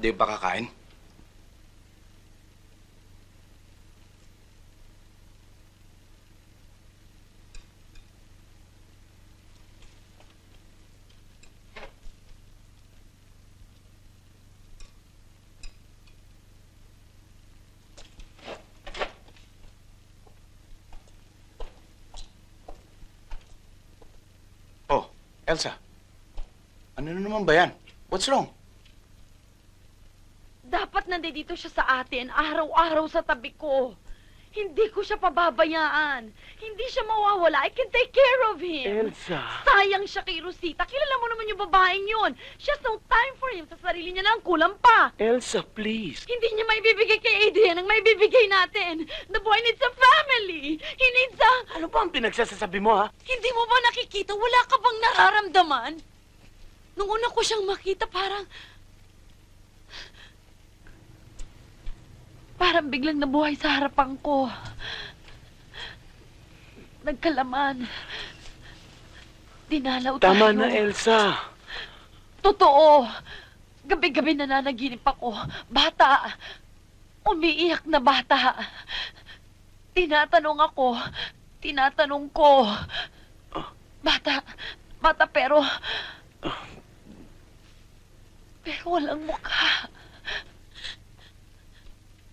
Hindi pa kakain? Oh, Elsa. Ano na naman ba yan? What's wrong? Dapat nandito siya sa atin, araw-araw sa tabi ko. Hindi ko siya pababayaan. Hindi siya mawawala. I can take care of him. Elsa. Sayang siya kay Rosita. Kilala mo naman yung babaeng yun. She has no time for him. Sa sarili niya lang, kulang pa. Elsa, please. Hindi niya maibibigay kay Adrian ang maibibigay natin. The boy needs a family. He needs a... Ano ba ang pinagsasabi mo, ha? Hindi mo ba nakikita? Wala ka bang nararamdaman? Nung una ko siyang makita, Parang biglang nabuhay sa harapan ko. Nagkalaman. Dinalaw tayo. Tama na, Elsa. Totoo. Gabi-gabi nananaginip ako. Bata. Umiiyak na bata. Tinatanong ako. Tinatanong ko. Bata. Bata pero walang mukha.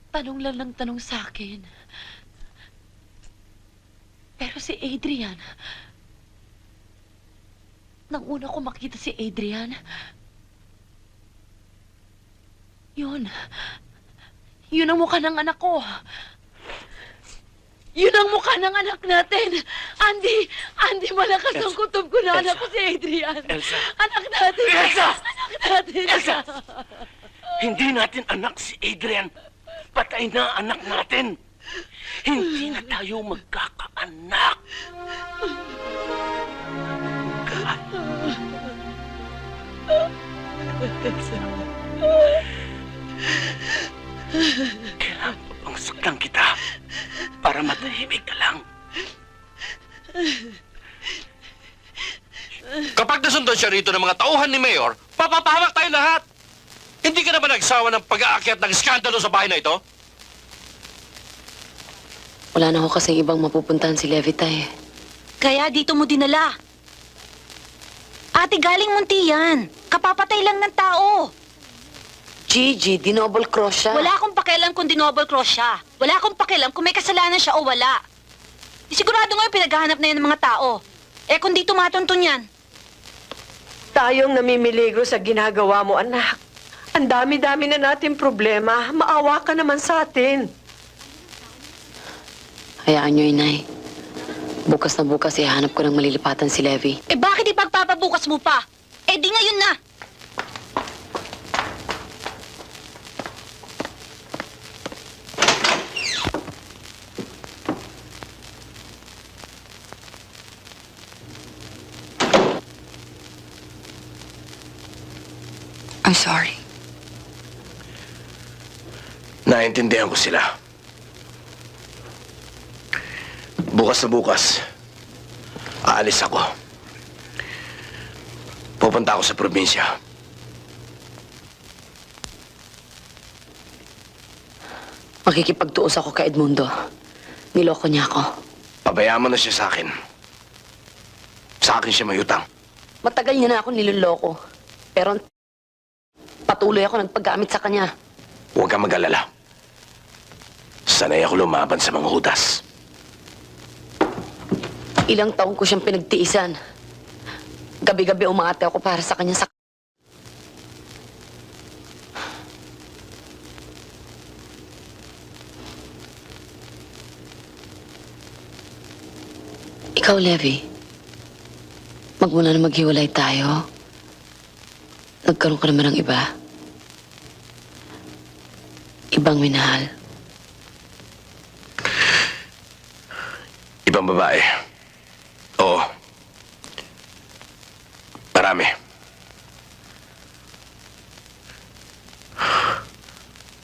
Tanong lang ng tanong sa akin. Pero si Adrian, nang una ko makita si Adrian, yun ang mukha ng anak ko. Yun ang mukha ng anak natin. Andy, malakas ang kutob ko na anak ko si Adrian. Elsa. Anak natin. Elsa! Anak natin. Elsa! Hindi natin anak si Adrian. Patay na ang anak natin. Hindi na tayo magkakaanak. Kailangan pa bang saktan kita para matahimik ka lang? Kapag nasundan siya rito ng mga tauhan ni Mayor, papapahamak tayo lahat! Hindi ka na ba nagsawa ng pag-aakyat ng skandalo sa bahay na ito? Wala na ho kasing ibang mapupuntahan si Levita eh. Kaya dito mo dinala. Ate, galing munti yan. Kapapatay lang ng tao. Gigi, dinouble cross siya. Wala akong pakialam kung dinoble cross siya. Wala akong pakialam kung may kasalanan siya o wala. Sigurado ngayon pinaghahanap na yan ng mga tao. Eh kung di tumatuntun yan. Tayong namimiligro sa ginagawa mo, anak. Ang dami-dami na natin problema. Maawa ka naman sa atin. Hayaan niyo, Inay. Bukas na bukas, ihanap ko ng malilipatan si Levi. Eh bakit ipagpapabukas mo pa? Eh di ngayon na. I'm sorry. Naintindihan ko sila. Bukas na bukas, aalis ako. Pupunta ako sa probinsya. Makikipagtuos ako kay Edmundo. Niloko niya ako. Pabayaan mo na siya sa akin. Sa akin siya may utang. Matagal niya na ako niloloko. Pero patuloy ako nagpaggamit sa kanya. Huwag kang mag-alala. Sanay ako lumaban sa mga hudas. Ilang taon ko siyang pinagtiisan. Gabi-gabi umaate ako para sa kanya sa... Ikaw, Levi. Magmula na maghiwalay tayo. Nagkaroon ka naman ng iba. Ibang minahal. Ibang babae. Oo. Marami.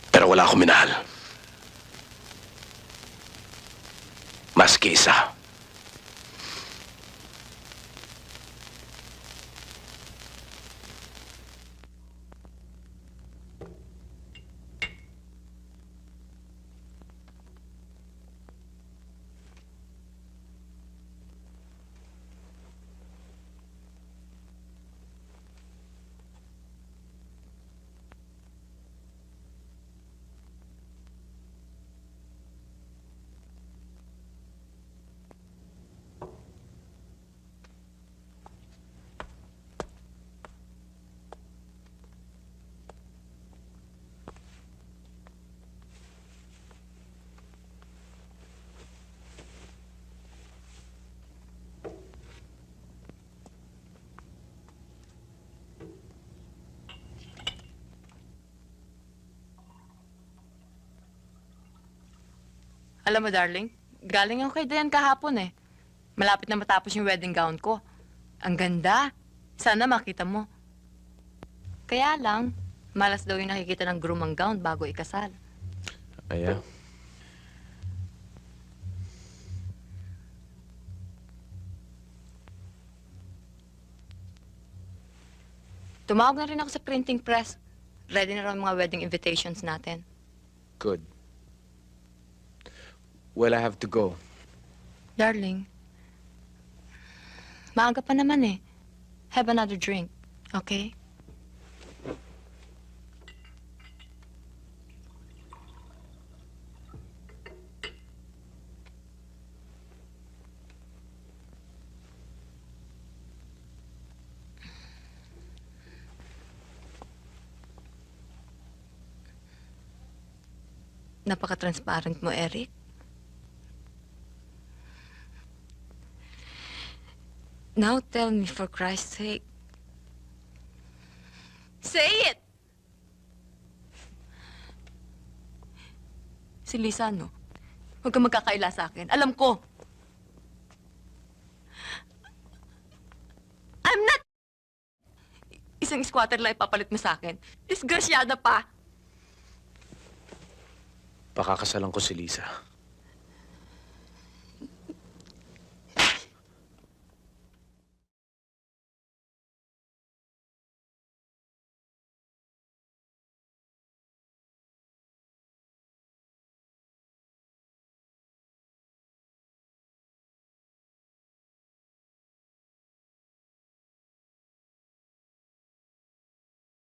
Pero wala akong minahal. Maski isa. Alam mo, darling, galing ako kay Dayan kahapon eh. Malapit na matapos yung wedding gown ko. Ang ganda. Sana makita mo. Kaya lang, malas daw yung nakikita ng groom ang gown bago ikasal. Aya. Tumawag na rin ako sa printing press. Ready na raw ang mga wedding invitations natin. Good. Well, I have to go. Darling, maaga pa naman eh. Have another drink, okay? Napaka-transparent mo, Eric. Now tell me, for Christ's sake. Say it! Si Lisa, no? Huwag kang magkakaila sa akin. Alam ko. I'm not... Isang squatter lang ipapalit mo sa akin. Disgrasyada pa. Pakakasalan ko si Lisa.